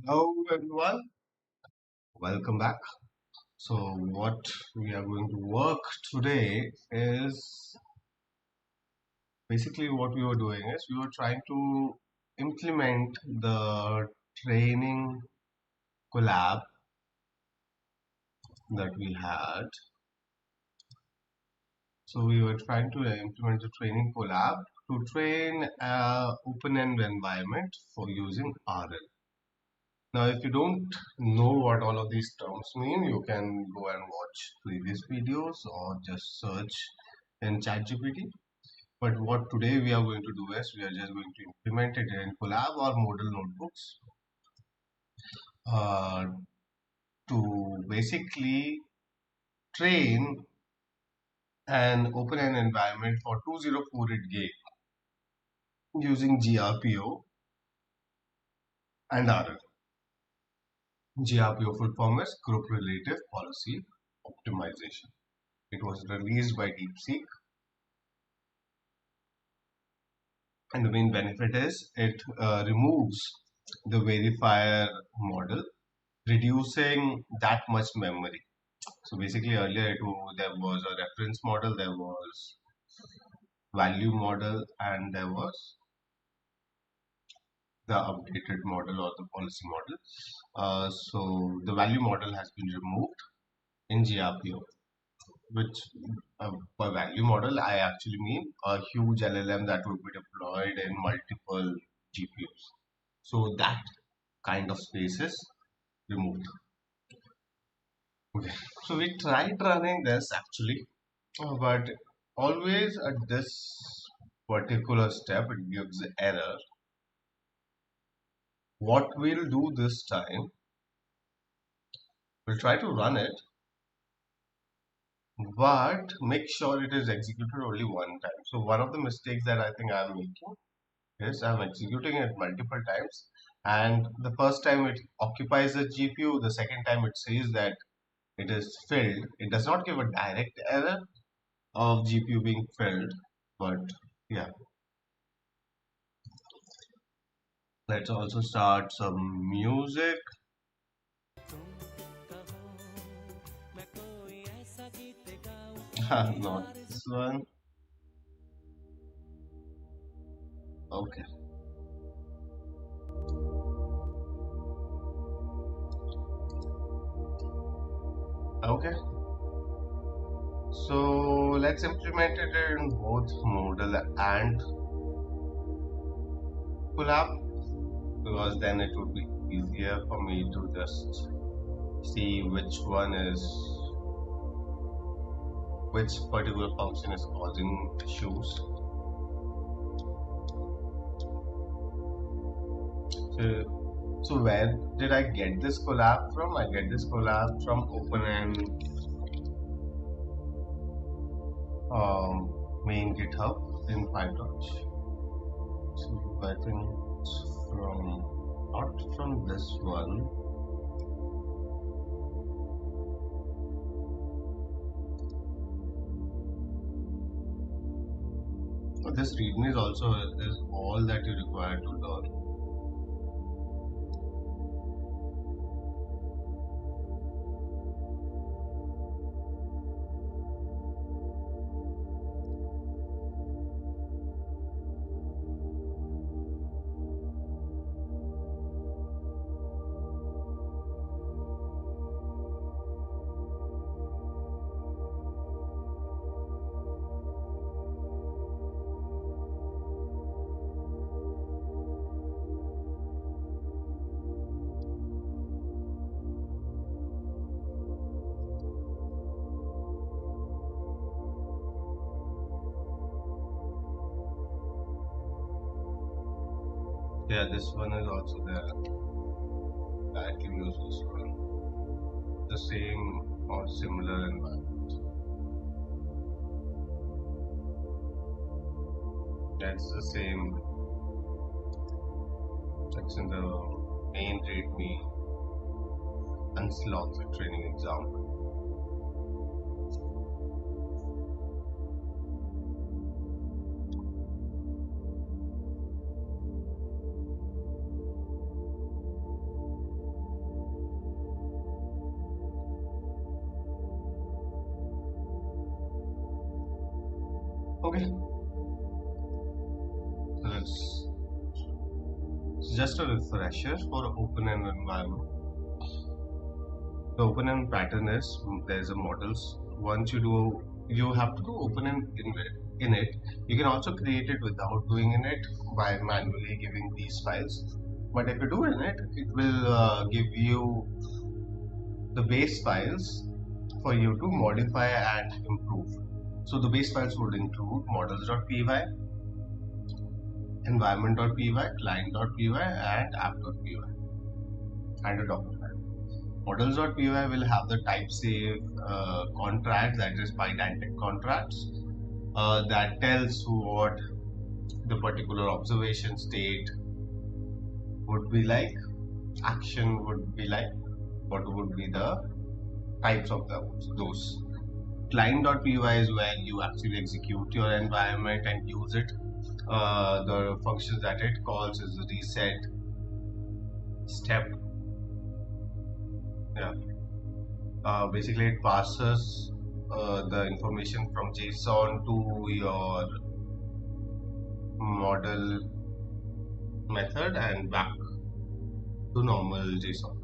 Hello everyone, welcome back. So what we are going to work today is basically what we were doing is we were trying to implement the training collab that we had. So we were trying to implement the training collab to train a open-env environment for using RL. Now, if you don't know what all of these terms mean, you can go and watch previous videos or just search in ChatGPT. But what today we are going to do is we are just going to implement it in Collab or model notebooks uh, to basically train an open end environment for 2048 gig using GRPO and RL. GRPO full form is Group Relative Policy Optimization. It was released by DeepSeek. And the main benefit is it removes the verifier model, reducing that much memory. So basically, earlier there was a reference model, there was value model, and there was the updated model or the policy model. So the value model has been removed in GRPO, which by value model I actually mean a huge LLM that would be deployed in multiple GPUs. So that kind of space is removed. Okay. So we tried running this actually, but always at this particular step it gives error. What we'll do this time, we'll try to run it, but make sure it is executed only one time. So one of the mistakes that I think I'm making is I'm executing it multiple times, and the first time it occupies the GPU, the second time it says that it is filled. It does not give a direct error of GPU being filled, but yeah. Let's also start some music. Not this one. Okay. Okay. So let's implement it in both modal and collab because then it would be easier for me to just see which particular function is causing issues. So where did I get this collab from? I get this collab from openenv main GitHub in PyTorch. So I think it's from not from this one. This readme is also is all that you require to learn. Yeah, this one is also there. Directly use this one. The same or similar environment. That's the same. It's in the main readme unslog the training example. Okay, so it's just a refresher for open-end environment. The open-end pattern is there's a models. Once you have to do open-end in it. You can also create it without doing in it by manually giving these files. But if you do in it, it will give you the base files for you to modify and improve. So the base files would include models.py, environment.py, client.py, and app.py, and a Docker file. Models.py will have the type safe contracts, that is Pydantic contracts, that tells what the particular observation state would be like, action would be like, what would be the types of those. Client.py is where you actually execute your environment and use it. The functions that it calls is reset, step. Yeah. Basically, it passes the information from JSON to your model method and back to normal JSON.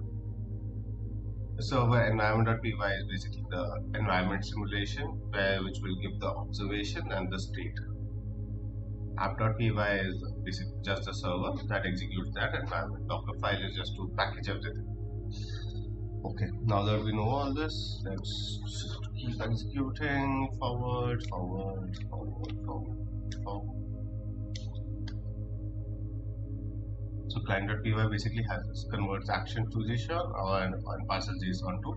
So our environment.py is basically the environment simulation which will give the observation and the state. App.py is basically just a server that executes that environment. Docker file is just to package everything. Okay, now that we know all this, let's keep executing forward. So client.py basically converts action to JSON and passes JSON to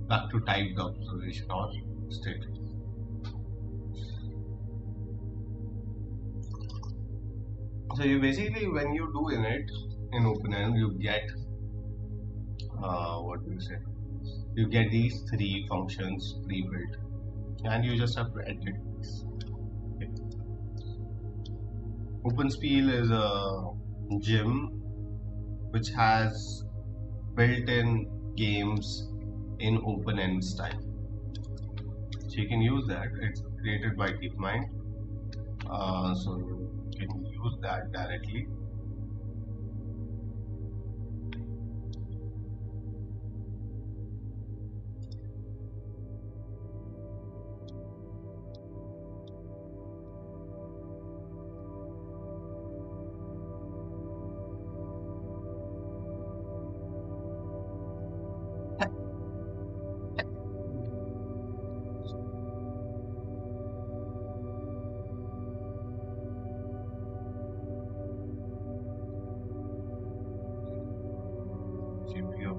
back to typed observation or state. So you basically, when you do init in openenv, you get what do you say? You get these three functions pre-built, and you just have to edit this. Okay. OpenSpiel is a gem which has built-in games in openenv style. So you can use that. It's created by DeepMind, so you can use that directly. GPU.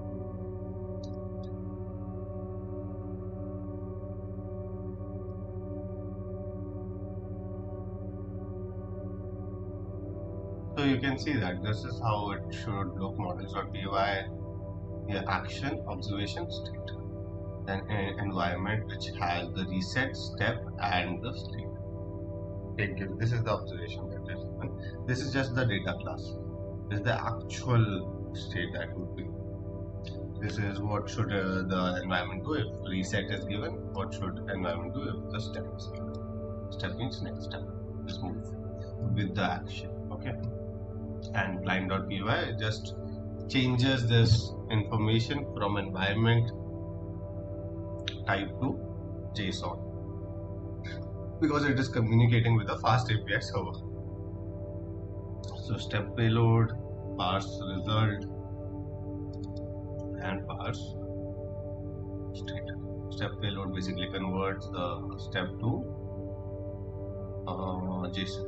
So you can see that this is how it should look. Models.py, yeah, action, observation, state. Then an environment which has the reset, step, and the state. Okay, this is the observation that is. This is just the data class. This is the actual state that would be. This is what should the environment do if reset is given. What should environment do if the step is given. Step means next step. Just move with the action. Okay. And client.py just changes this information from environment type to JSON because it is communicating with a fast API server. So step payload, parse result, and parse state. Step payload basically converts the step to JSON.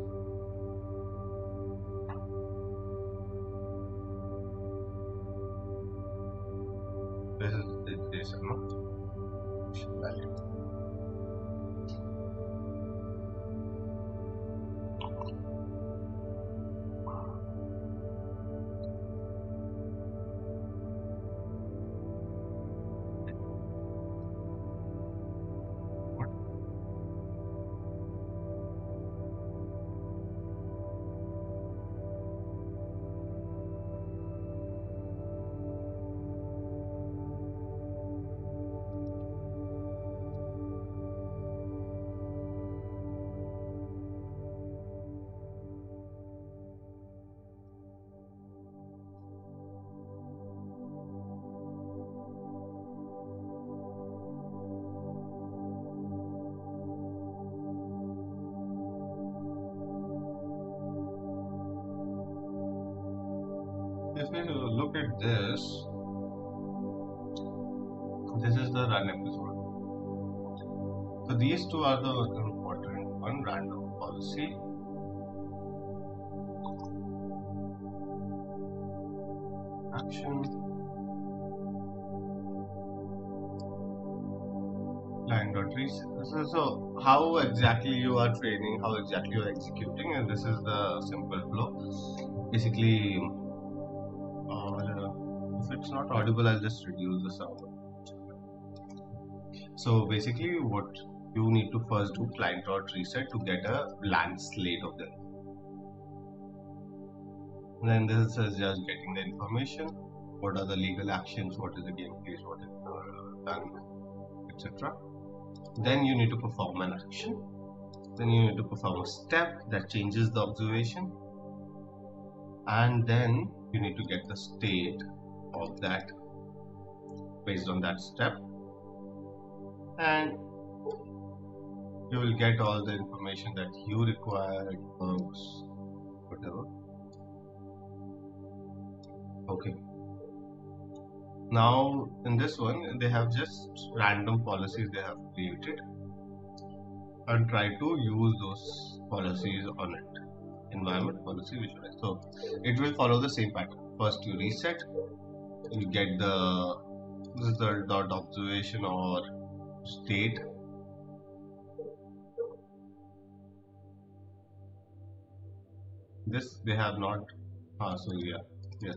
This is the JSON value. look at this, this is the run episode. So these two are the important one: random policy action, line.reset. So how exactly you are training, how exactly you are executing, and this is the simple flow. Basically, if it's not audible, I'll just reduce the sound. So basically, what you need to first do client.reset to get a blank slate of them. Then this is just getting the information. What are the legal actions? What is the game case? What is done, etc. Then you need to perform an action. Then you need to perform a step that changes the observation. And then you need to get the state of that based on that step. And you will get all the information that you require, bugs, whatever. Okay. Now in this one, they have just random policies they have created and try to use those policies on it. Environment policy visualize. So it will follow the same pattern. First you reset, you get the this is the dot observation or state. This they have not. So yeah.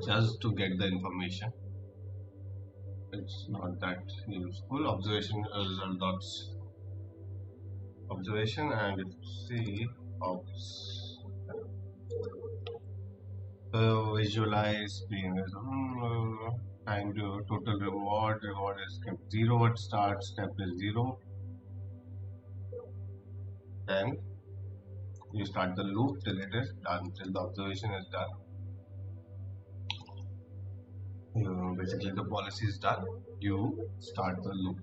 Just to get the information. It's not that useful. Observation result dots observation, and if you see visualize time to total reward is kept 0 at start, step is 0. Then you start the loop till it is done, till the observation is done. Basically the policy is done, you start the loop.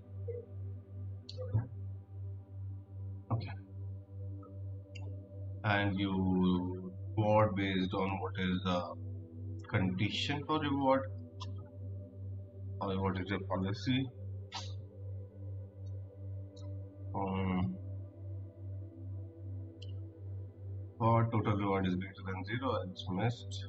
Okay. And you reward based on what is the condition for reward or what is the policy. For total reward is greater than 0, it's missed.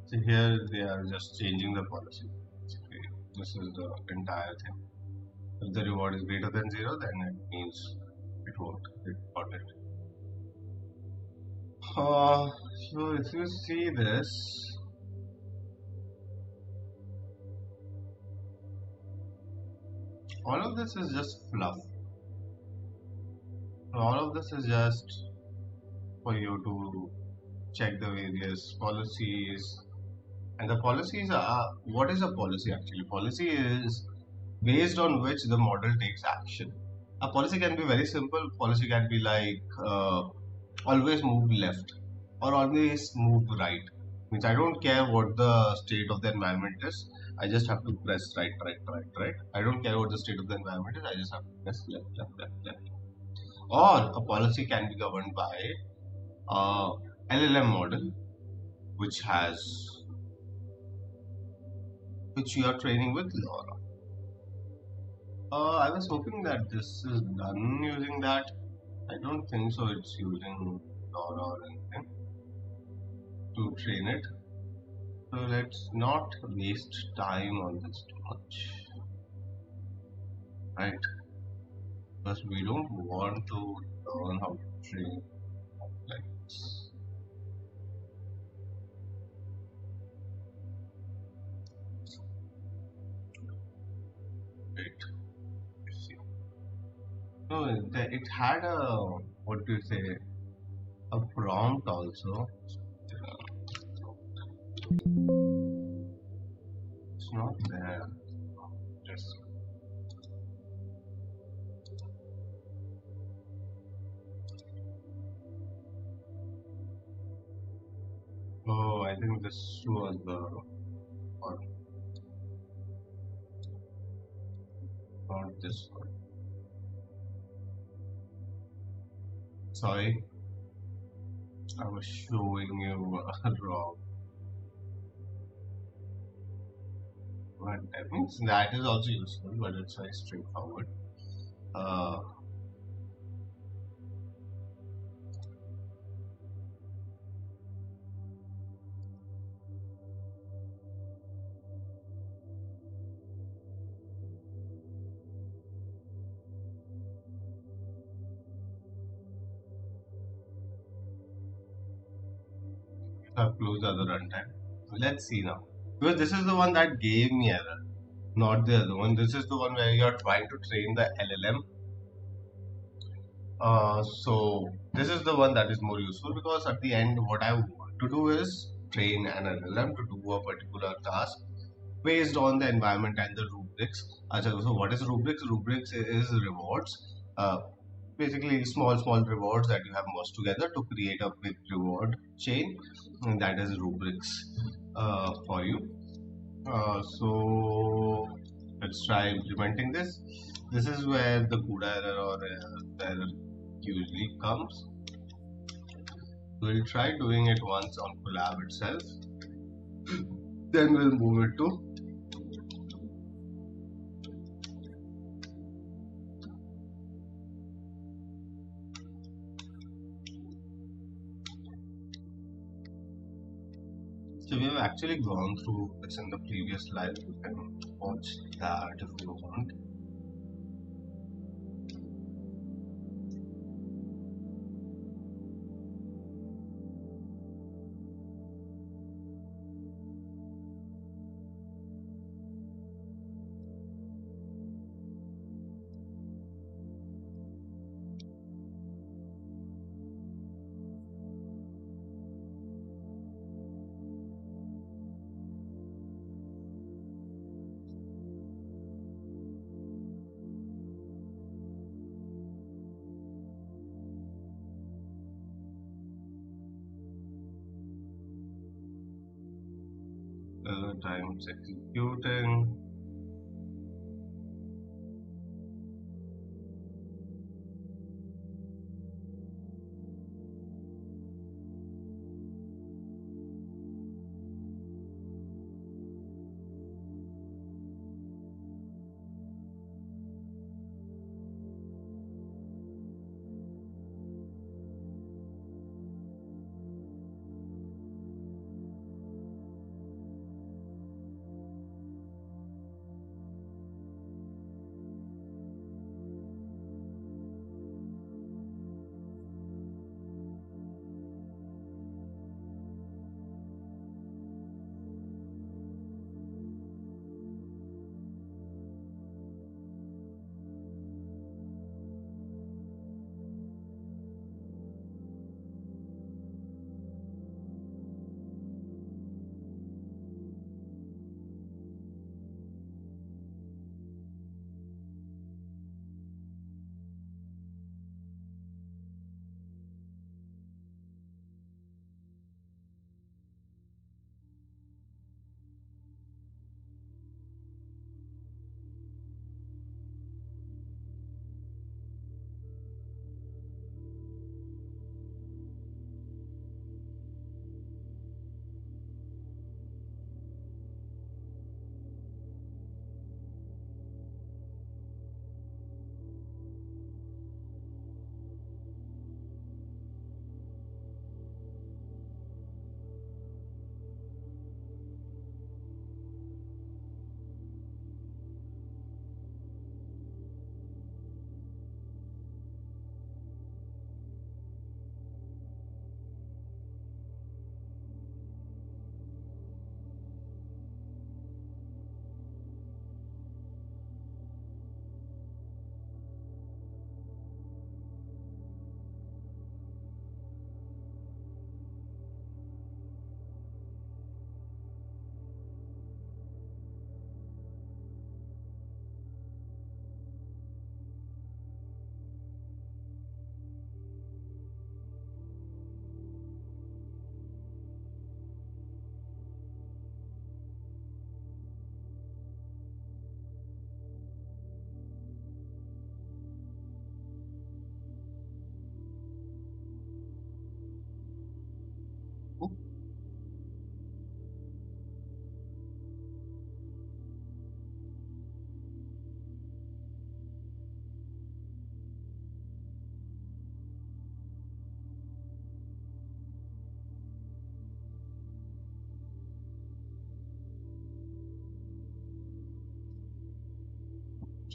So here they are just changing the policy. Okay. This is the entire thing. If the reward is greater than 0, then it means it won't get ordered. So if you see this, all of this is just fluff. All of this is just for you to check the various policies. And the policies are, what is a policy actually? Policy is based on which the model takes action. A policy can be very simple. Policy can be like always move left or always move right. Means I don't care what the state of the environment is. I just have to press right. I don't care what the state of the environment is. I just have to press left. Or a policy can be governed by LLM model, which you are training with LoRa. I was hoping that this is done using that. I don't think so. It's using LoRa or anything to train it. So let's not waste time on this too much, right? Because we don't want to learn how to train like this. No, it had a, what do you say, a prompt also. It's not there. Just I think this was the one, not this one. Sorry, I was showing you wrong. But that means that is also useful, but it's very straightforward. Uh, I've closed the other runtime. Let's see now. Because this is the one that gave me error, not the other one. This is the one where you're trying to train the LLM. So this is the one that is more useful because at the end, what I want to do is train an LLM to do a particular task based on the environment and the rubrics. So what is rubrics? Rubrics is rewards. Basically, small rewards that you have merged together to create a big reward chain, and that is rubrics for you. So let's try implementing this. This is where the CUDA error or the error usually comes. We'll try doing it once on Collab itself. Then we'll move it to so we have actually gone through this in the previous slide. You can watch that if you want. Times executing.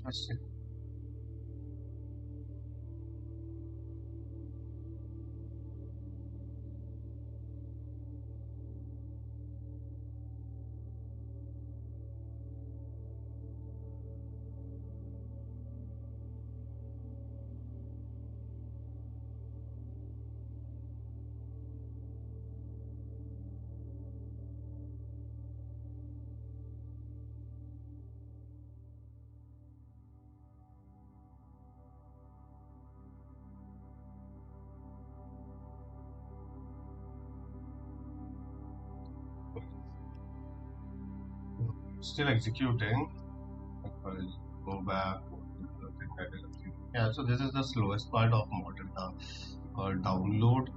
Let's see. Still executing. If I go back, yeah. So this is the slowest part of model download.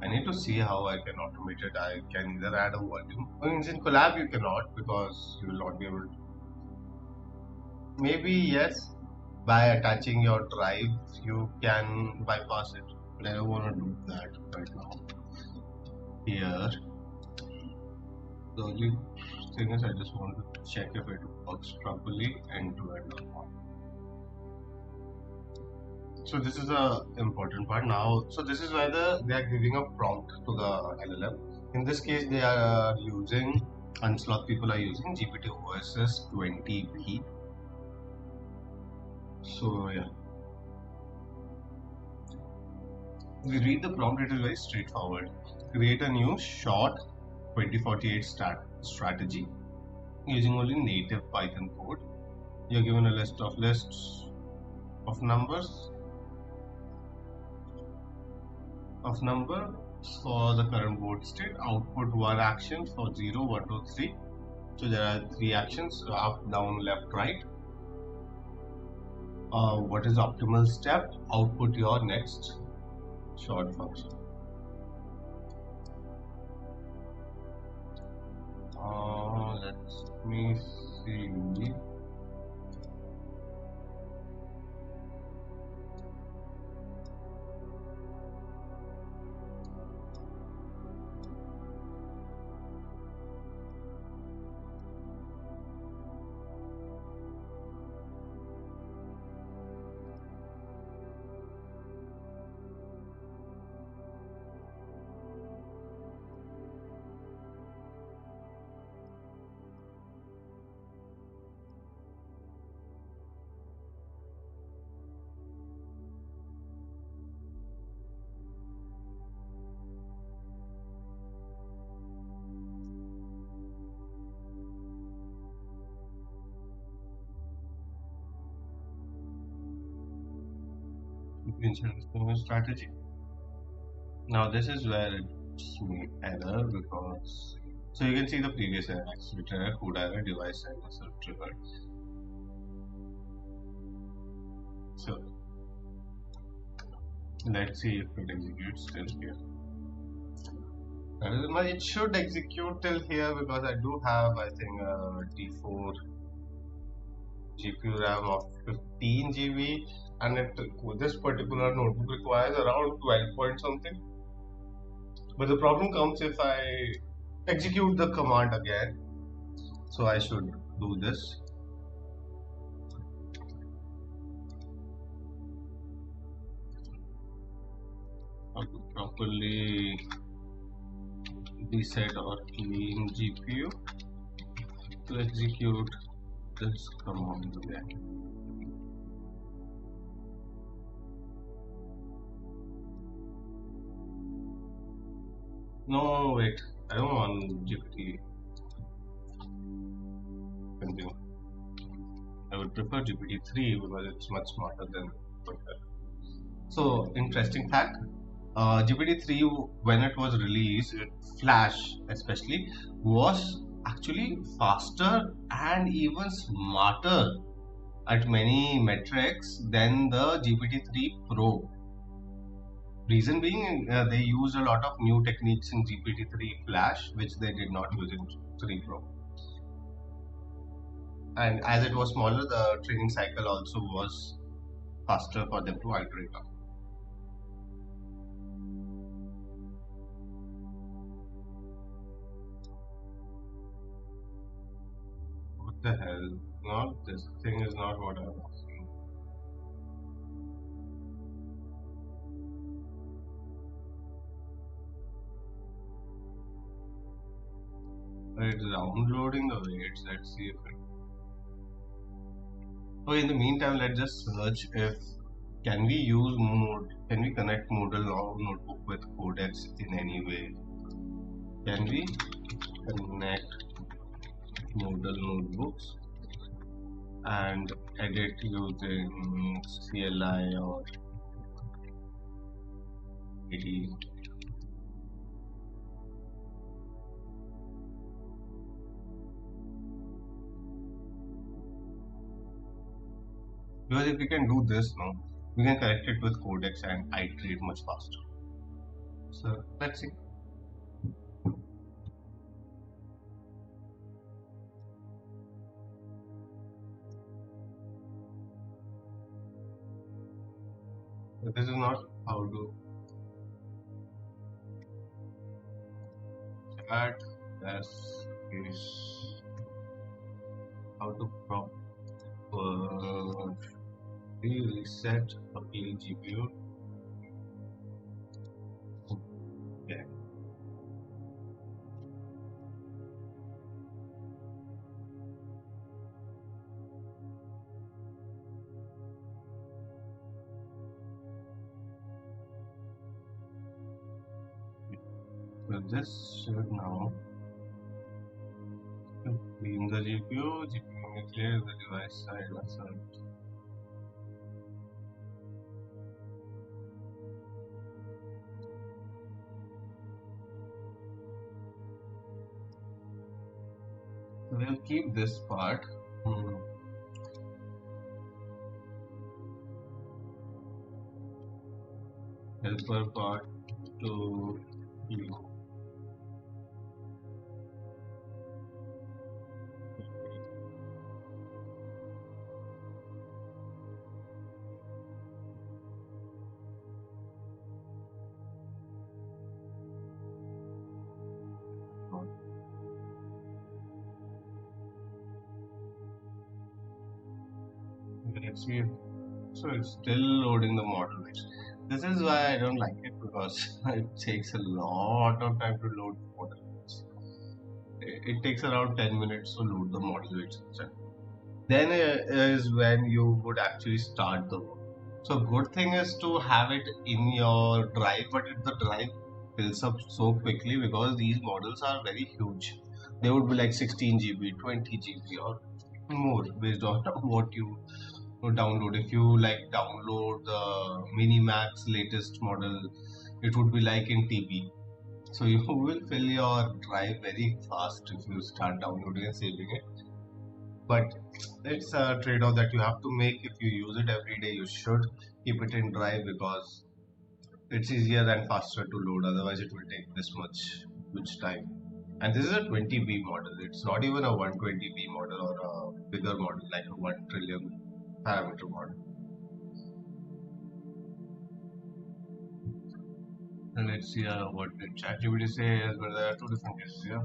I need to see how I can automate it. I can either add a volume. I mean, in Collab you cannot because you will not be able to. Maybe yes, by attaching your drive you can bypass it. But I don't want to do that right now. Here, the only thing is I just want to check if it works properly end to end or not. So this is the important part now. So this is why they are giving a prompt to the LLM. In this case, they are using Unslot people are using GPT OSS 20B. So yeah, we read the prompt. It is very straightforward. Create a new short 2048 strategy using only native Python code. You're given a lists of numbers for the current board state. Output one action for 0, 1, 2, 3. So there are 3 actions: up, down, left, right. What is optimal step? Output your next short function. Let me see. Strategy. Now this is where it's made error because so you can see the previous error: accelerator error, code error, device error, self triggered. So let's see if it executes till here. It should execute till here because I do have, I think, a T4 GPU RAM of 15 GB, and this particular notebook requires around 12 point something. But the problem comes if I execute the command again. So I should do this. How to properly reset or clean GPU to execute this command again. No, wait, I don't want GPT. Continue. I would prefer GPT-3 because it's much smarter than Twitter. So, interesting fact, GPT-3 when it was released, Flash especially, was actually faster and even smarter at many metrics than the GPT-3 Pro. Reason being, they used a lot of new techniques in GPT-3 Flash, which they did not use in 3 Pro. And as it was smaller, the training cycle also was faster for them to iterate on. What the the hell? Not this thing is not what I was asking. It's downloading the weights. Let's see if it. Oh, in the meantime, let's just search if can we use mode. Can we connect Moodle notebook with Codex in any way? Can we connect Moodle notebooks and edit using CLI or AD? Because if we can do this now, we can connect it with Codex and iterate much faster. So let's see. This is not how to chat. This is how to properly reset a GPU. Okay. So this should now clean the GPU. GPU may clear the device side outside. So we'll keep this part. Helper part to you. Let's see. So it's still loading the model. This is why I don't like it, because it takes a lot of time to load model. It takes around 10 minutes to load the model itself. Then is when you would actually start the work. So good thing is to have it in your drive, but if the drive fills up so quickly, because these models are very huge, they would be like 16 GB, 20 GB or more based on what you download. If you like download the Minimax latest model, it would be like in TB. So you will fill your drive very fast if you start downloading and saving it. But it's a trade-off that you have to make. If you use it every day, you should keep it in drive, because it's easier and faster to load. Otherwise, it will take this much time. And this is a 20B model. It's not even a 120B model or a bigger model like a 1 trillion parameter model. And let's see what did ChatGPT say, as well. There are two different cases here.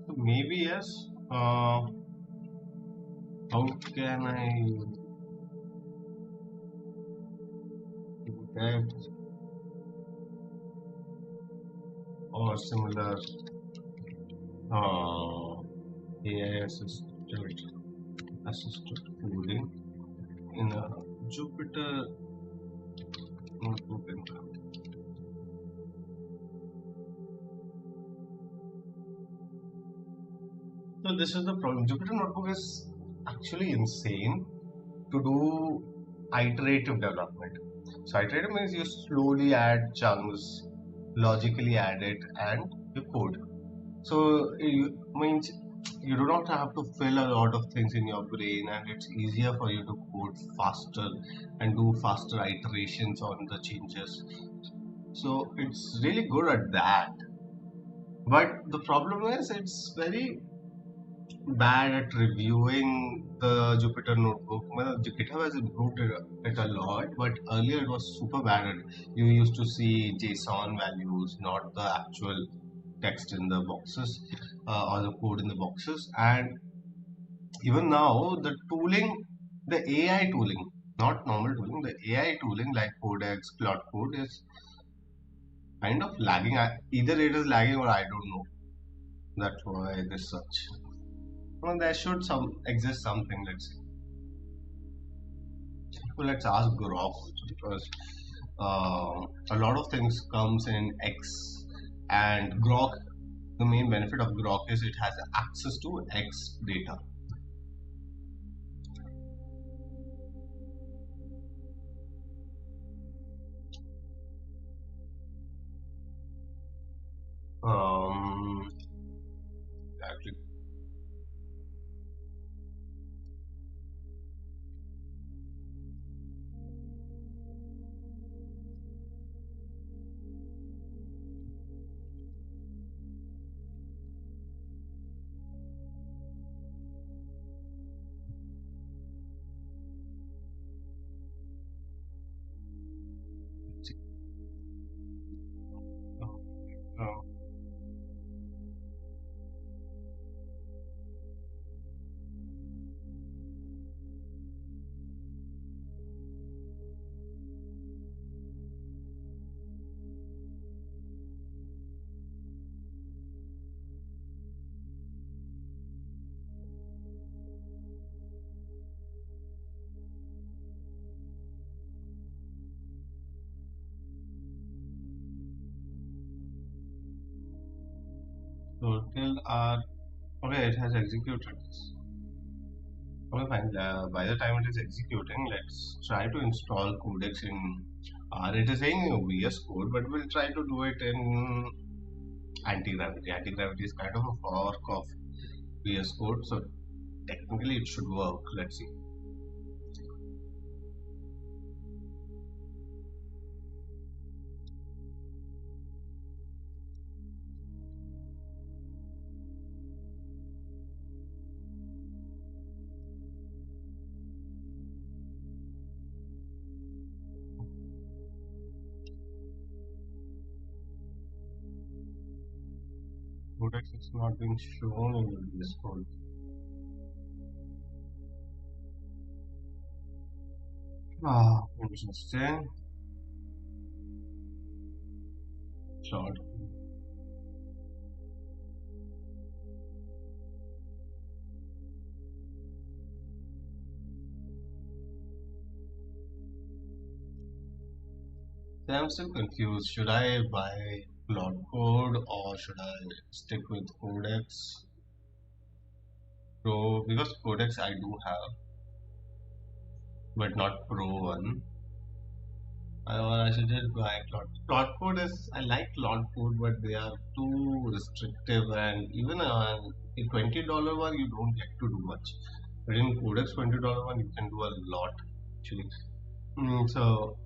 So maybe yes. How can I do that or similar AI assisted coding in a Jupyter notebook environment? So this is the problem. Jupyter notebook is actually insane to do iterative development. So iterative means you slowly add chunks logically add it, and you code. So it means you do not have to fill a lot of things in your brain, and it's easier for you to code faster and do faster iterations on the changes. So it's really good at that. But the problem is it's very bad at reviewing the Jupyter notebook. Well, GitHub has improved it a lot, but earlier it was super bad at you used to see JSON values, not the actual text in the boxes or the code in the boxes. And even now, the tooling, the AI tooling, not normal tooling, the AI tooling like Codex, Cloud Code is kind of lagging. Either it is lagging or I don't know. That's why this such. Well, there should some exist something. Let's see. Well, let's ask Grok also because a lot of things comes in X, and Grok. The main benefit of Grok is it has access to X data. Um, actually, let's see. Uh, so till our okay, it has executed this. Okay, fine. By the time it is executing, let's try to install Codex in R. It is saying VS Code, but we'll try to do it in anti-gravity. Anti-gravity is kind of a fork of VS Code, so technically it should work. Let's see. Codex is not being shown in VS Code. Interesting. Short. So I'm still confused. Should I buy Cloud Code or should I stick with Codex Pro? Because Codex I do have, but not Pro one. Or I should just buy Cloud. Cloud Code is I like Cloud Code, but they are too restrictive, and even a $20 one you don't get to do much. But in Codex $20 one you can do a lot actually. So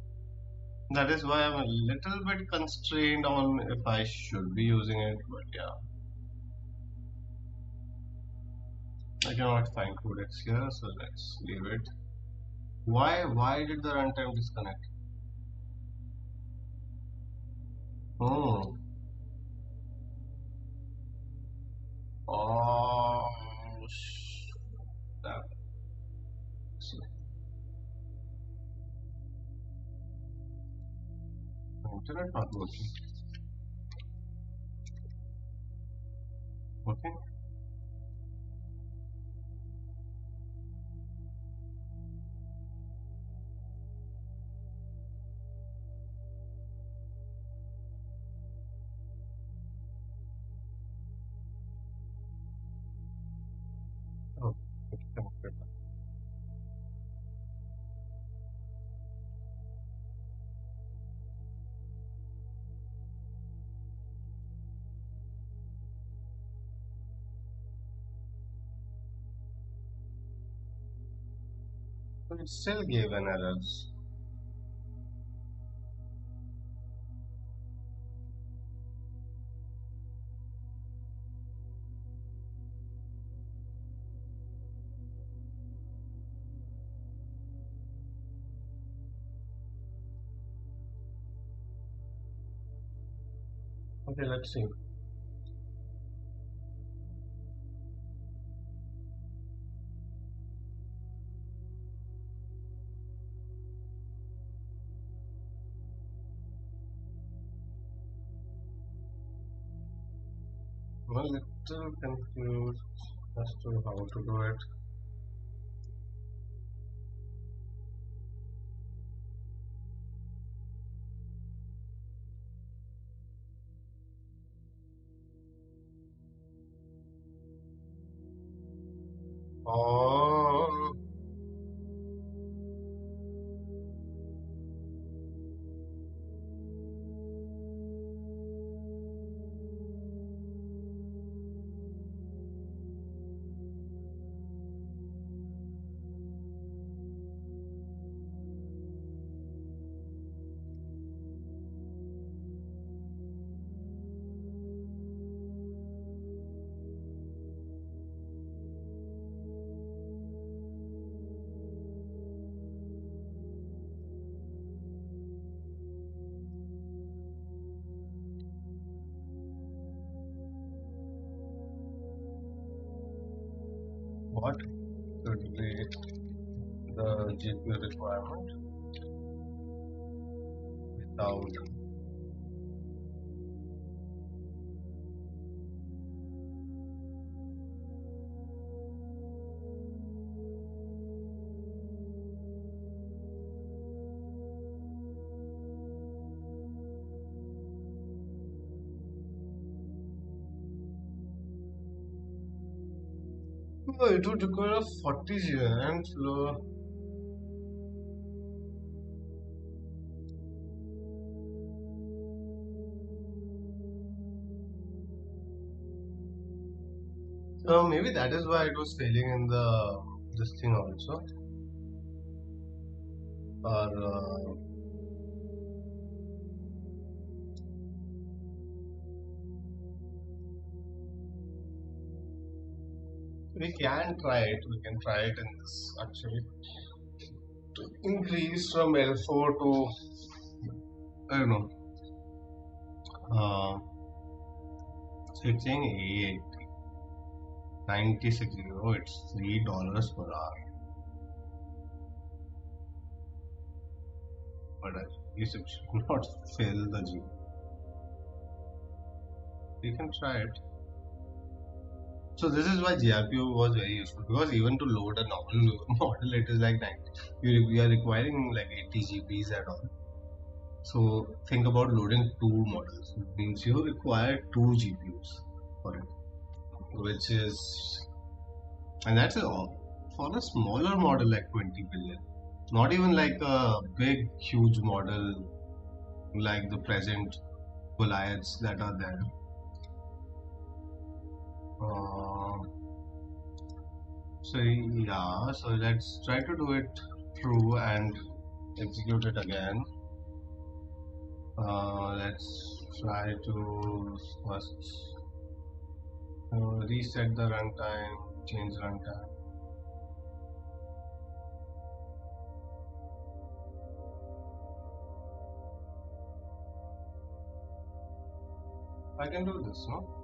that is why I'm a little bit constrained on if I should be using it. But yeah, I cannot find Codex here, so let's leave it. Why did the runtime disconnect? Oh, oh, that. Internet not working. Okay. Oh, it's connected. But it still gave an error. Okay, let's see. I'm a little confused as to how to do it. Oh, what could be the GPU requirement without? Oh, it would require 40 giant flow. Maybe that is why it was failing in the this thing also. Or we can try it. We can try it in this actually to increase from L4 to I don't know. Uh, so it's saying 96 euro. It's $3 per hour. But at least it should not fail the G. We can try it. So this is why GRPO was very useful because even to load a normal model, it is like 90. We are requiring like 80 GBs at all. So think about loading two models. It means you require two GPUs for it, which is, and that's all for a smaller model like 20 billion. Not even like a big, huge model like the present Goliaths that are there. Uh, so yeah, so let's try to do it through and execute it again. Let's try to first reset the runtime, change runtime. I can do this, no?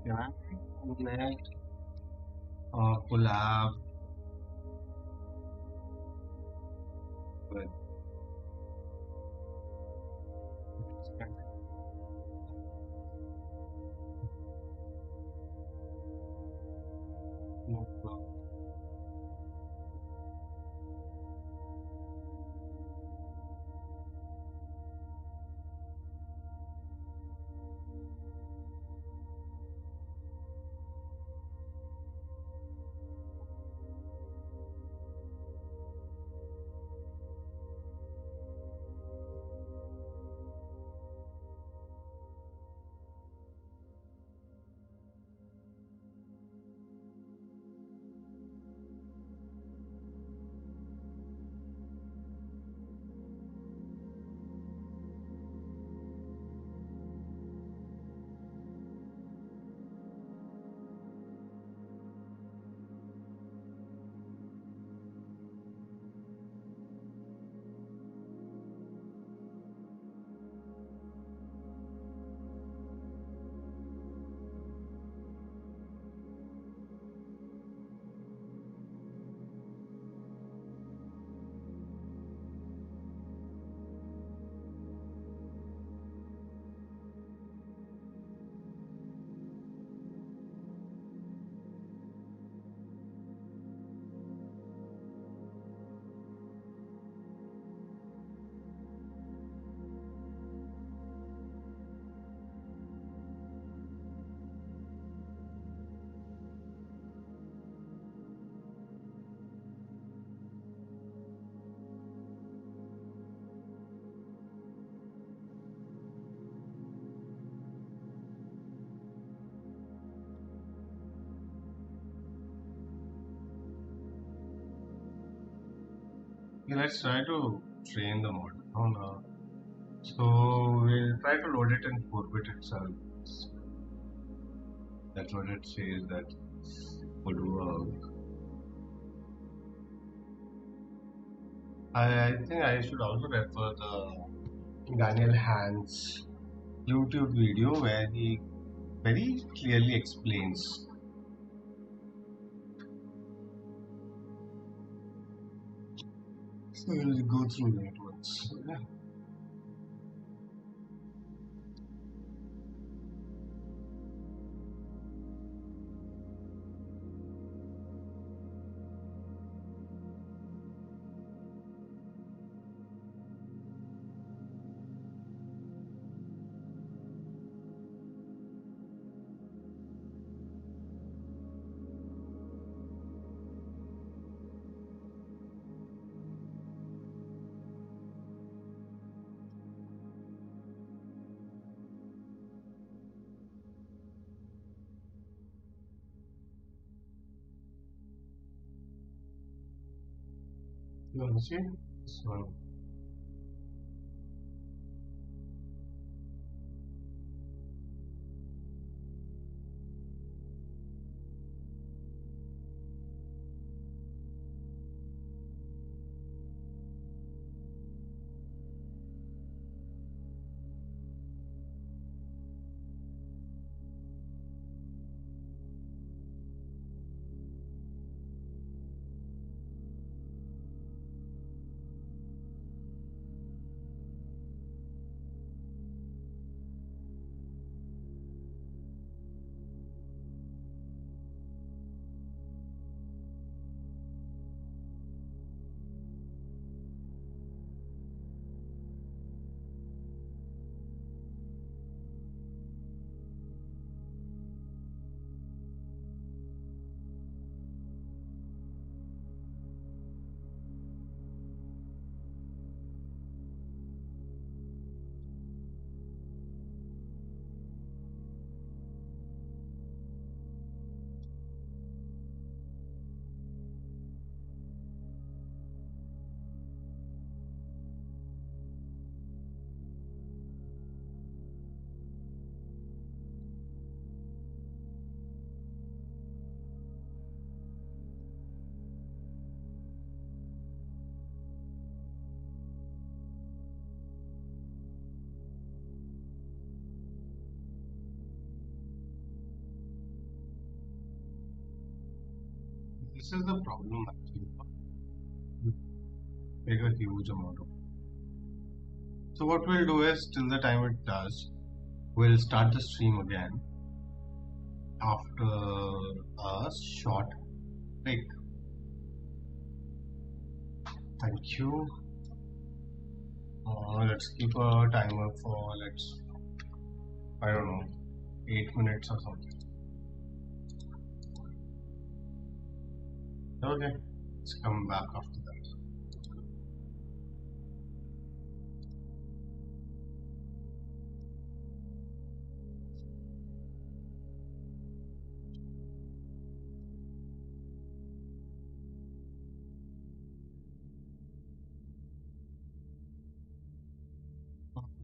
Can I connect collab with Okay, let's try to train the model. Oh no. So we'll try to load it in 4-bit itself. That's what it says that would work. I think I should also refer the Daniel Hans YouTube video where he very clearly explains. So we'll go through that once. Yeah. You want to see? This one. This is the problem actually. Take a huge amount of. So what we'll do is till the time it does, we'll start the stream again after a short break. Thank you. Let's keep a timer for I don't know 8 minutes or something. Okay, let's come back after that.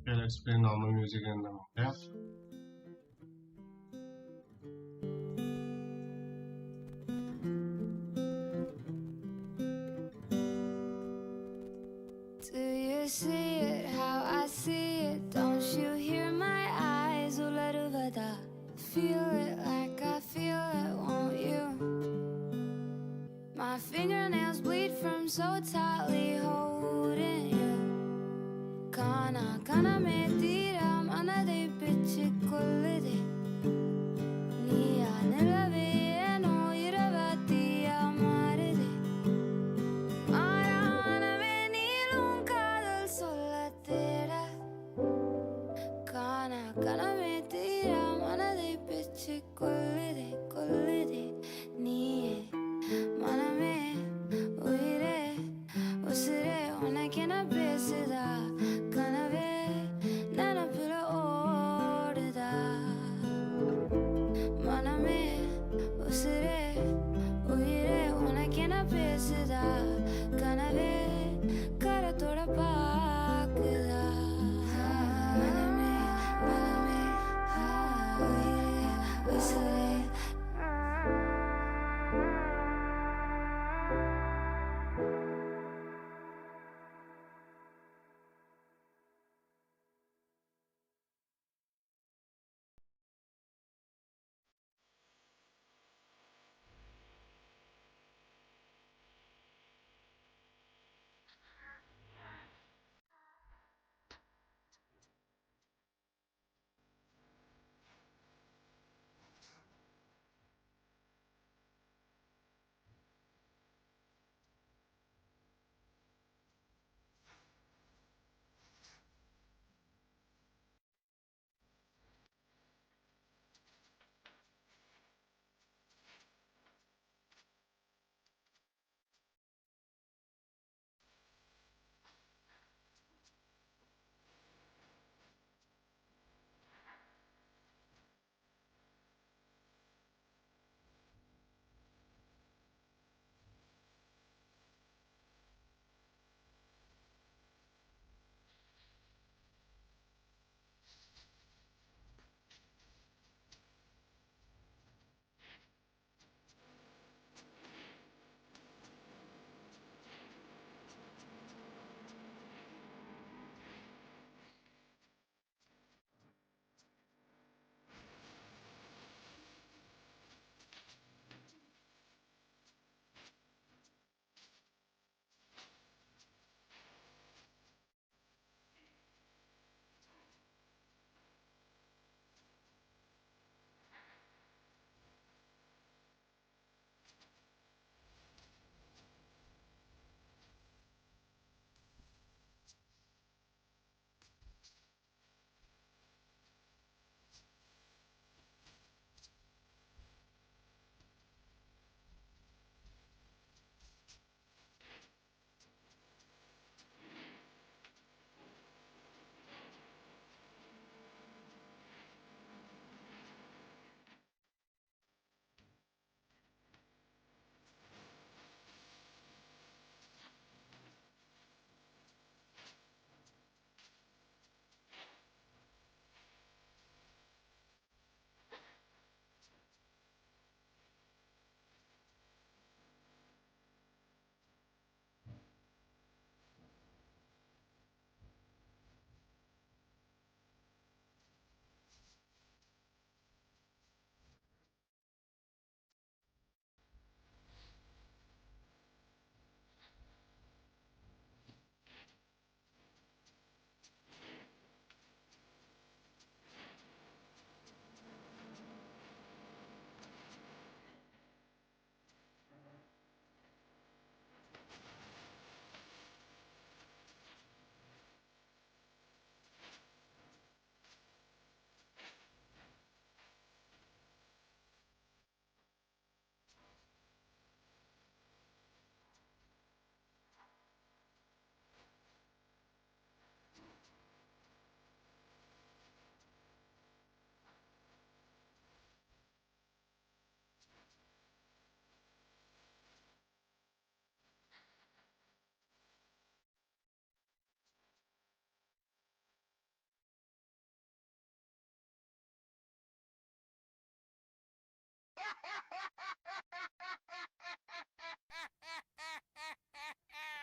Okay, let's play normal music and then yeah. Do you see it how I see it? Don't you hear my eyes? Feel it like I feel it, won't you? My fingernails bleed from so tightly holding you. Kana me tira mana de pichi kullide. Niya nilave no iravati amaride. Arana me nilum kadal solatera. Kana me tira mana de pichi kullide kullide. Niye mana me uire usire ona kena besida. Usire, uire, una que no piensa, canave,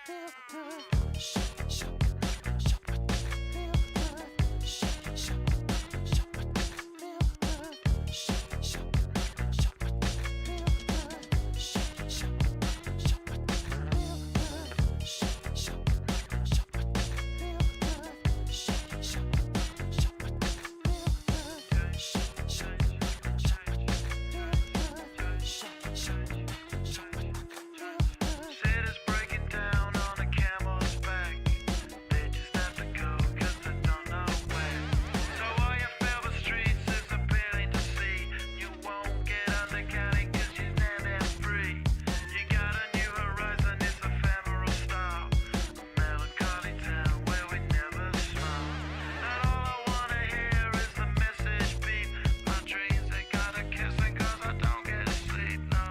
Cities breaking down on a camel's back. They just have to go 'cause they don't know where. So all your favorite streets is appealing to see. You won't get undercounting 'cause you're not that free. You got a new horizon, it's ephemeral style. A melancholy town where we never smile. Not all I wanna hear is the message beat. My dreams they gotta kissing 'cause I don't get to sleep, no.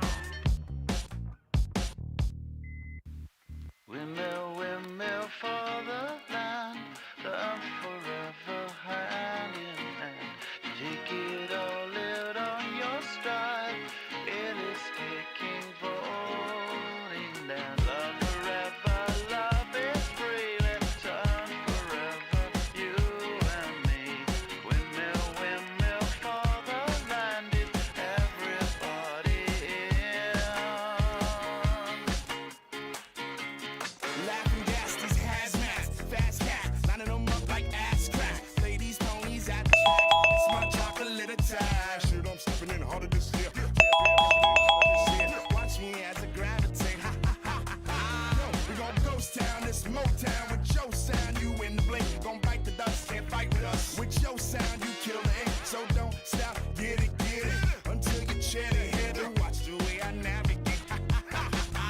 Windmill, windmill for the land, love forever hand in hand. Take it all out on your stride, it is taking falling down. Love forever, love is free, let's turn forever, you and me. Windmill for the land, is everybody in? Laughing gas, these hazmats, fast cats, lining them up like ass crack. Play these ponies at the track. It's my chocolate attack. Shit, I'm stepping in harder this year. Watch me as I gravitate. Ha ha ha ha ha. Yo, we gon' ghost town, this Motown with your sound. You in the blink, gon' bite the dust, can't fight with us. With your sound, you kill the ink. So don't stop, get it, until you chin it. Hit it. Watch the way I navigate. Ha ha ha ha ha.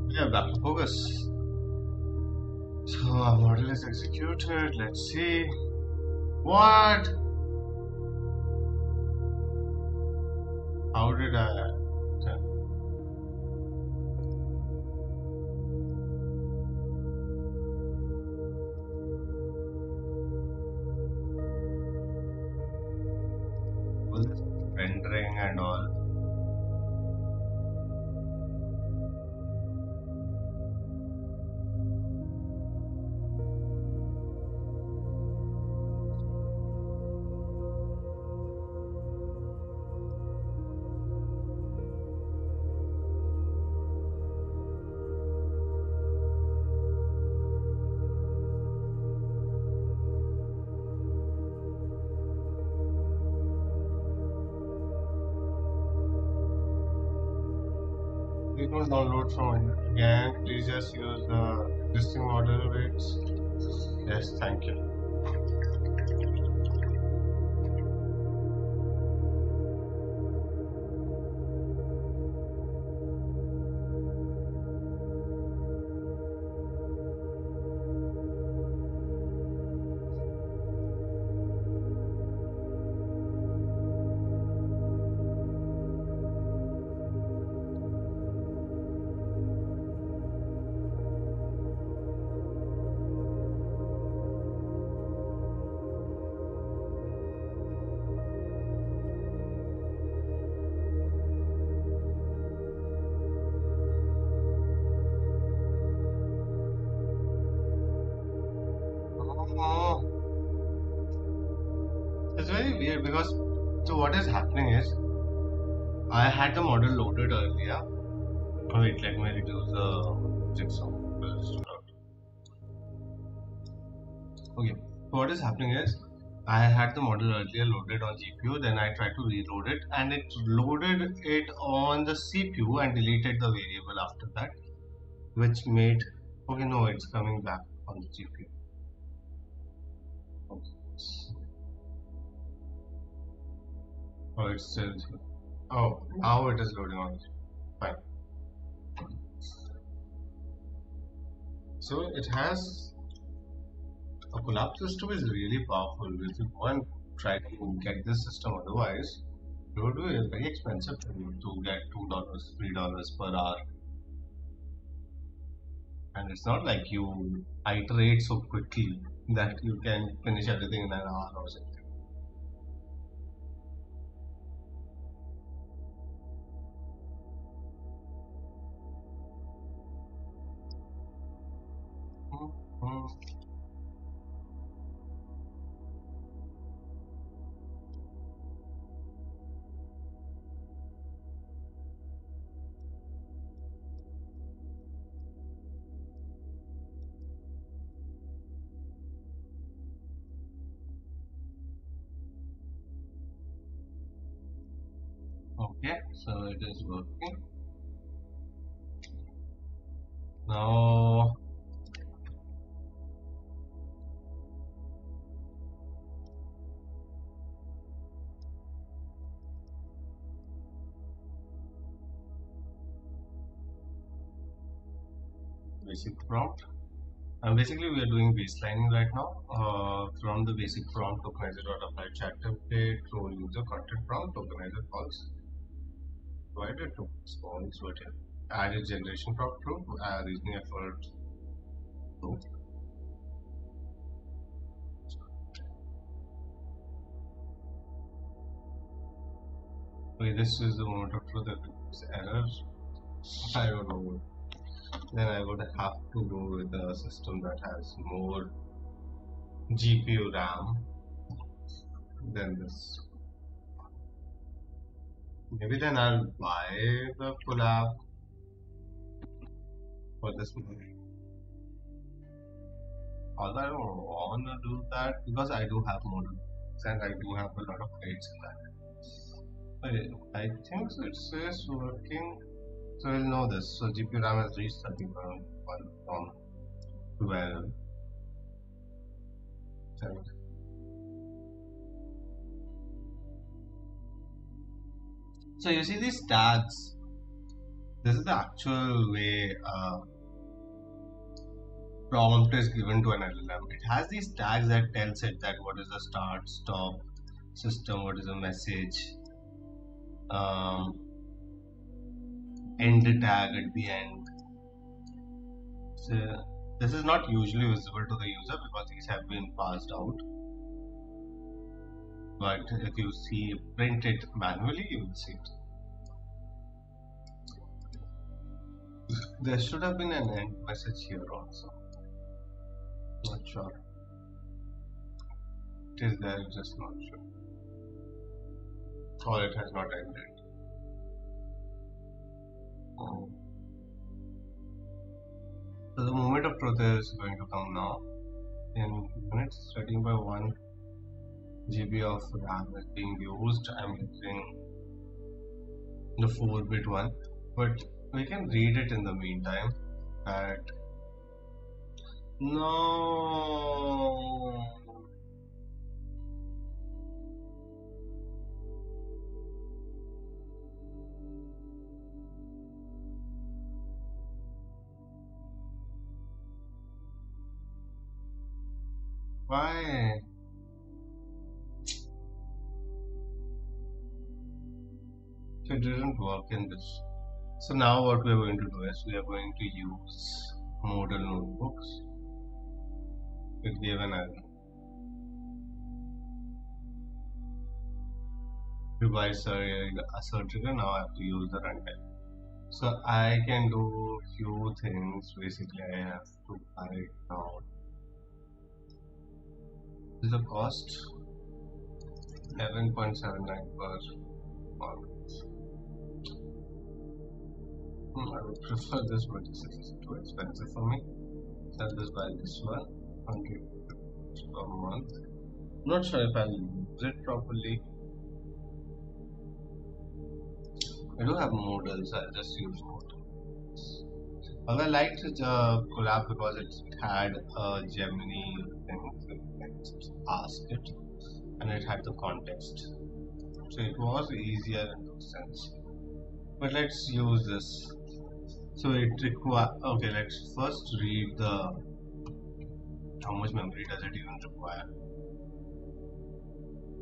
Yeah, back to focus. So our model is executed. Let's see. What? How did I? All this rendering and all. You can download from again. Please just use the existing model weights. Yes, thank you. Oh, it's very weird because so what is happening is I had the model loaded earlier. Oh, wait, let me reduce the jigsaw. Okay, so what is happening is I had the model earlier loaded on GPU, then I tried to reload it and it loaded it on the CPU and deleted the variable after that, which made okay, no, it's coming back on the GPU. Okay. Oh, it's still. Oh, now it is loading on. Fine. So it has a collapse system is really powerful. If you go and try to get this system otherwise, It would be very expensive for you to get $2, $3 per hour. And it's not like you iterate so quickly that you can finish everything in an hour or something. Mhm. Okay, so it is working. Now, basic prompt. And basically, we are doing baselining right now. From the basic prompt, tokenizer.apply chat template, role user content prompt, tokenizer calls, provided to response, whatever. Added generation prompt true, reasoning effort true. Okay, this is the moment of truth that is error. I don't know. Then I would have to go with a system that has more GPU RAM than this. Maybe then I'll buy the collab for this month. Although I don't want to do that because I do have models and I do have a lot of trades in that. Okay, I think so it says working. So we'll know this. So GPU RAM has reached 31 from 12. So you see these tags. This is the actual way prompt is given to an LLM. It has these tags that tells it that what is the start, stop, system, what is a message, end tag at the end. So this is not usually visible to the user because these have been passed out. But if you see print it manually, you will see it. There should have been an end message here also. Not sure. It is there, just not sure. Or it has not ended. So the moment of truth is going to come now. In minutes, starting by 1 GB of RAM is being used. I'm using the 4-bit one, but we can read it in the meantime. That no. Why? So it didn't work in this. So now what we are going to do is we are going to use modal notebooks. It gave an error. Revise a trigger. Now I have to use the runtime. So I can do few things. Basically, I have to write down. This is the cost 11.79 per month. I would prefer this, but this is too expensive for me. Sell this by this one, 100 per month. I'm not sure if I'll use it properly. I do have modals, I'll just use modals. Although I liked the collab because it had a Gemini thing, so you can just ask it, and it had the context. So it was easier in that sense. But let's use this. So it require, okay, let's first read the how much memory does it even require.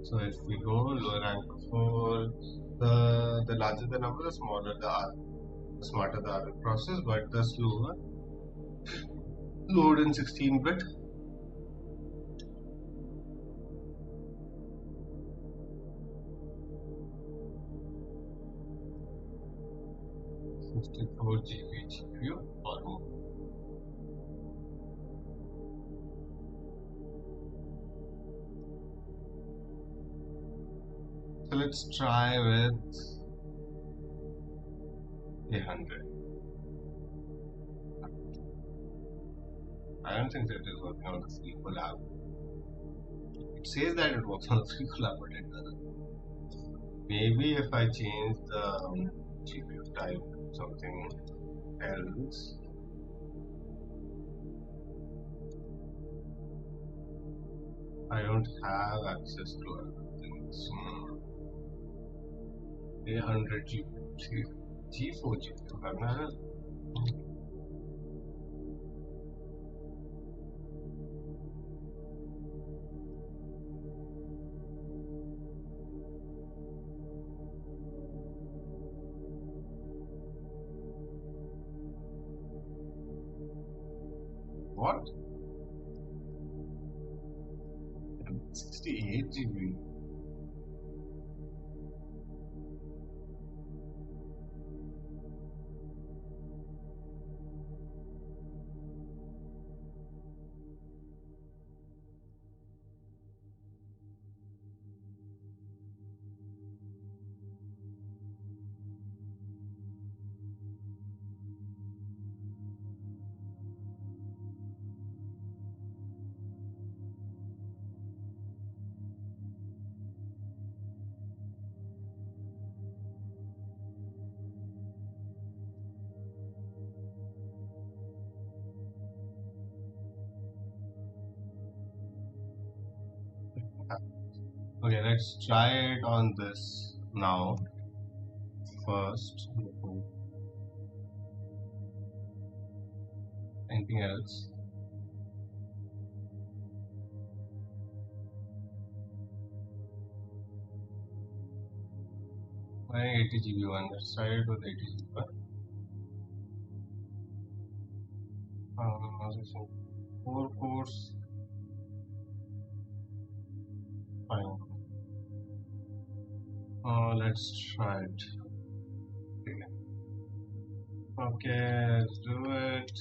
So if we go lower rank 4, the larger the number, the smaller the R, the smarter the R process, but the slower load in 16-bit. GB GPU or more. So let's try with 100. I don't think that it is working on the free collab. It says that it works on the free collab, but it doesn't. Maybe if I change the GPU type to something else. I don't have access to other things. 800 GPU, G4 GPU करना है. What? 68 GB. Okay, let's try it on this now. First, anything else? My 80 GB one. Let's try it with 80 GB one. 4 cores. Fine. Let's try it. Okay, let's do it.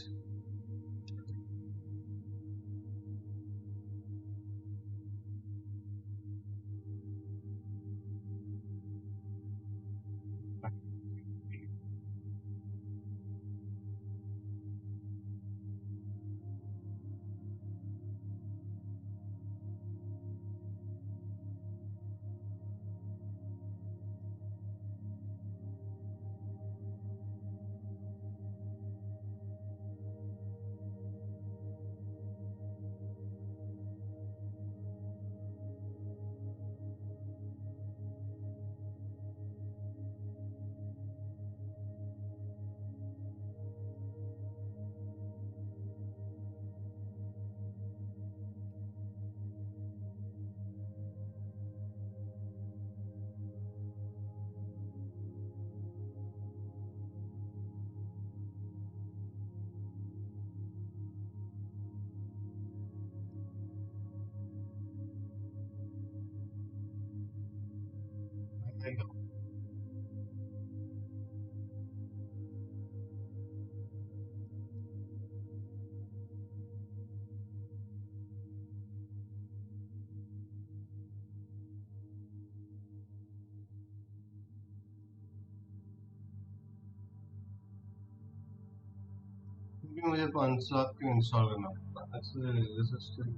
क्योंकि मुझे 500 क्यों install करना पड़ता है? This is still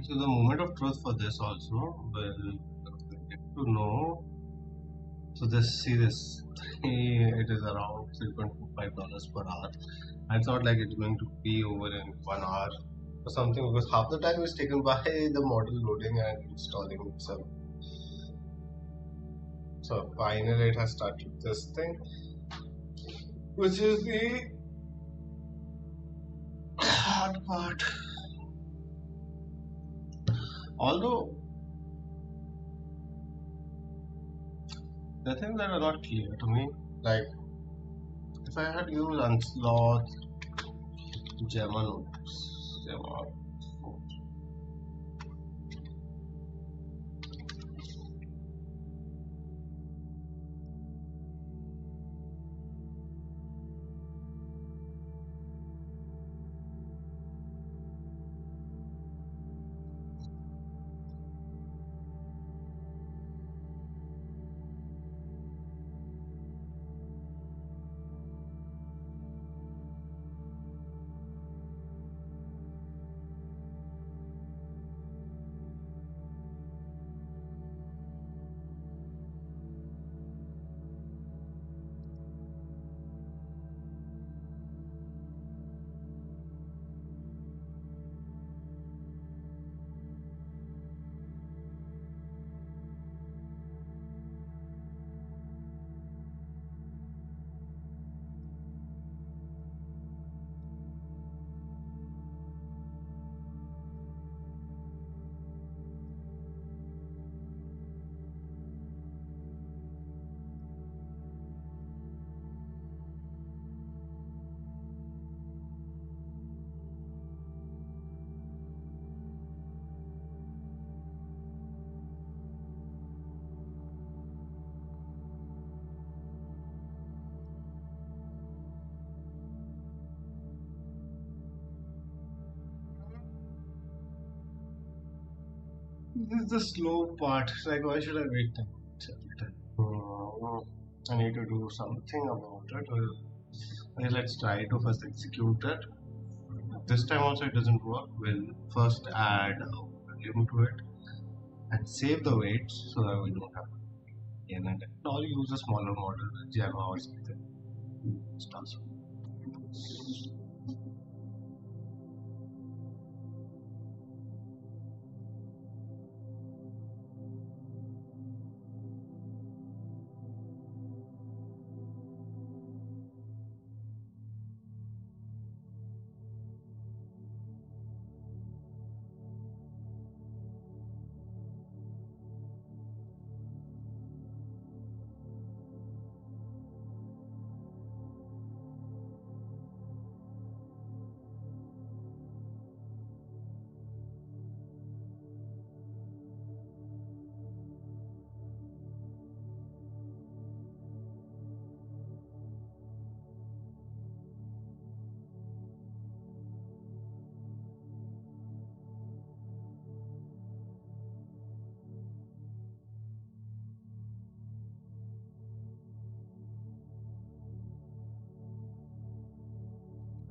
So the moment of truth for this also will get to know. So this see this it is around $3.25 per hour. I thought like it's going to be over in 1 hour or something because half the time is taken by the model loading and installing itself. So finally it has started this thing, which is the hard part. Although the things that are not clear to me, like if I had used Onslaught, Gemma notes, Gemma. This is the slow part. Like, why should I wait every time? I need to do something about it. Well, okay, let's try to first execute it. This time also it doesn't work. We'll first add a volume to it and save the weights so that we don't have to again and I'll use a smaller model, Java or something. Start.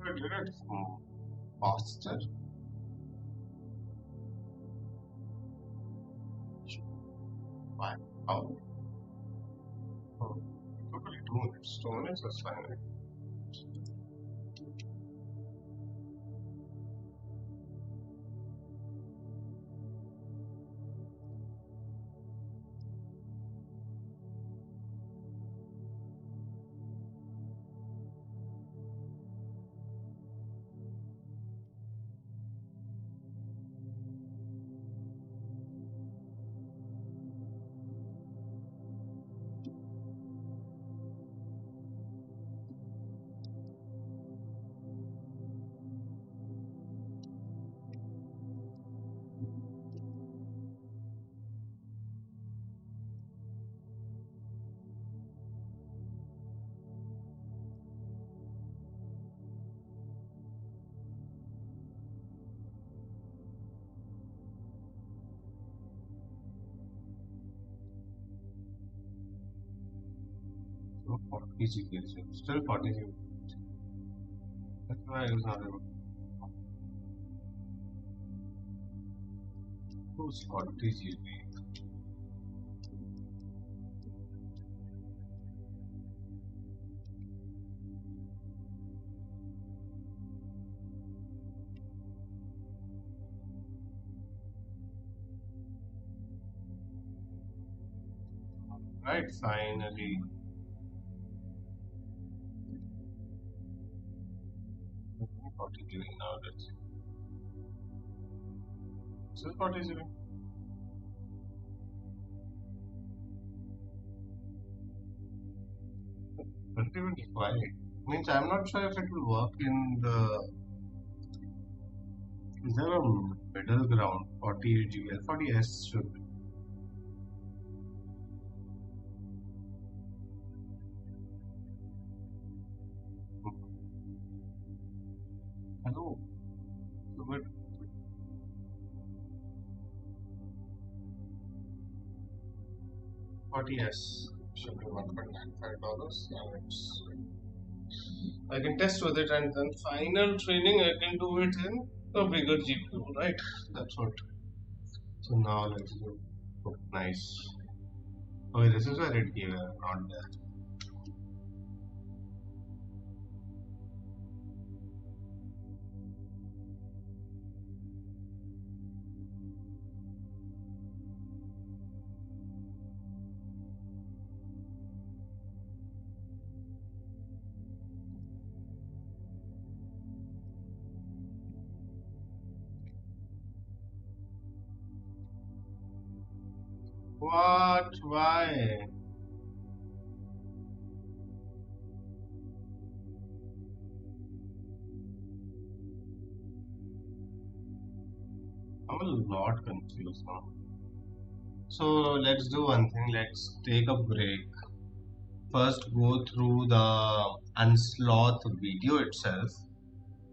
I did it faster. Why? How? Oh, totally 2 minutes. 2 minutes is fine. So 40 GPs. Still 40 GPs. That's why I was not able. Who's got TGB? Right, finally. What is giving now? Let's see. This is what is giving. 2025 means I'm not sure if it will work in the. Is there a middle ground? 48 GL, 40S should be. Hello. But 40S should be $1.95. And I can test with it, and then final training I can do it in a bigger GPU, right? That's what. So now let's do. Oh, nice. Okay, this is where it gave, not there. What? Why? I'm a lot confused now. So let's do one thing. Let's take a break. First, go through the unsloth video itself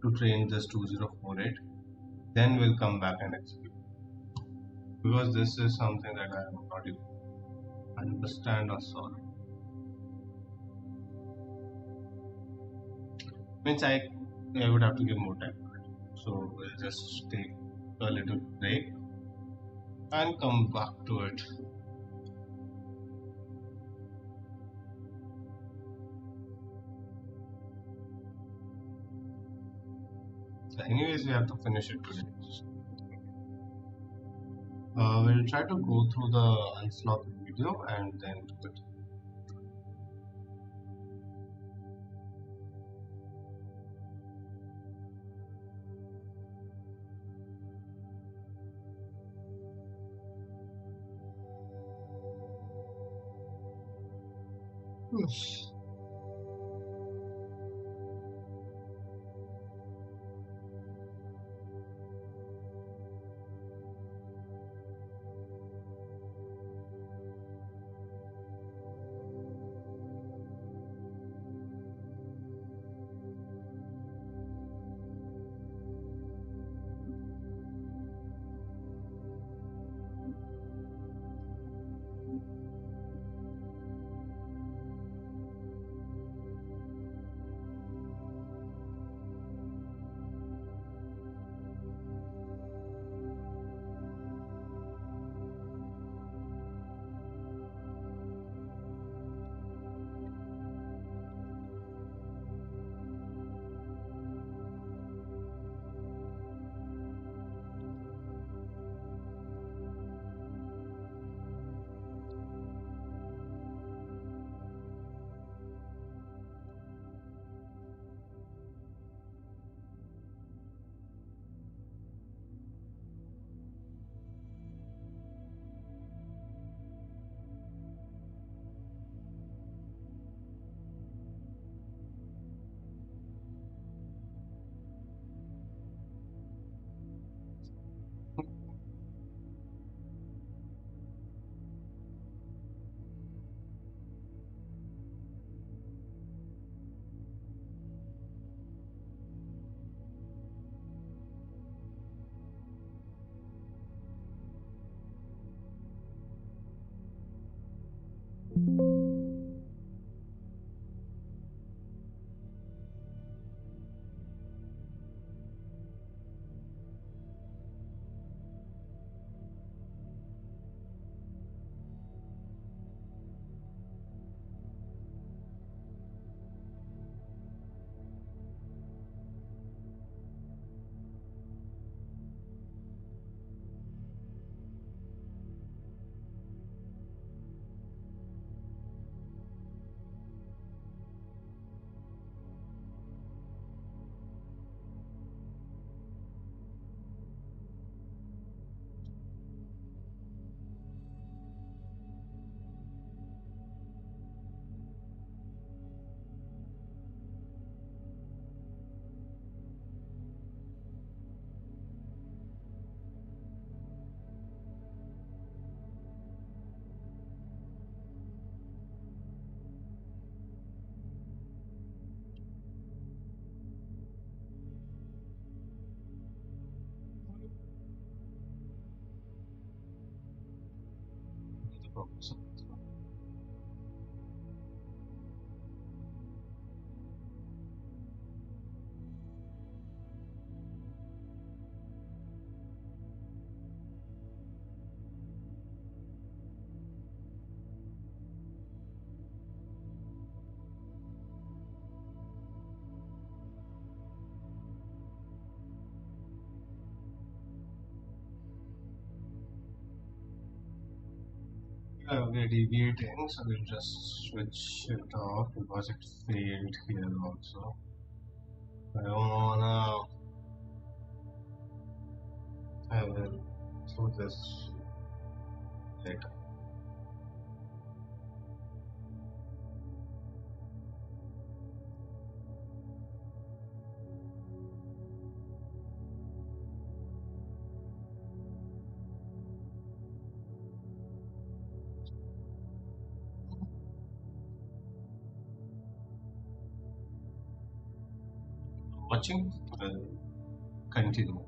to train this 2048. Then we'll come back and execute. Because this is something that I am not able to understand or solve. Means I would have to give more time. So we'll just take a little break and come back to it. So anyways, we have to finish it today. We'll try to go through the unsloth video and then do it. we're deviating, so we'll just switch it off because it failed here also. I don't wanna. I will do this later. Watching. We'll continue.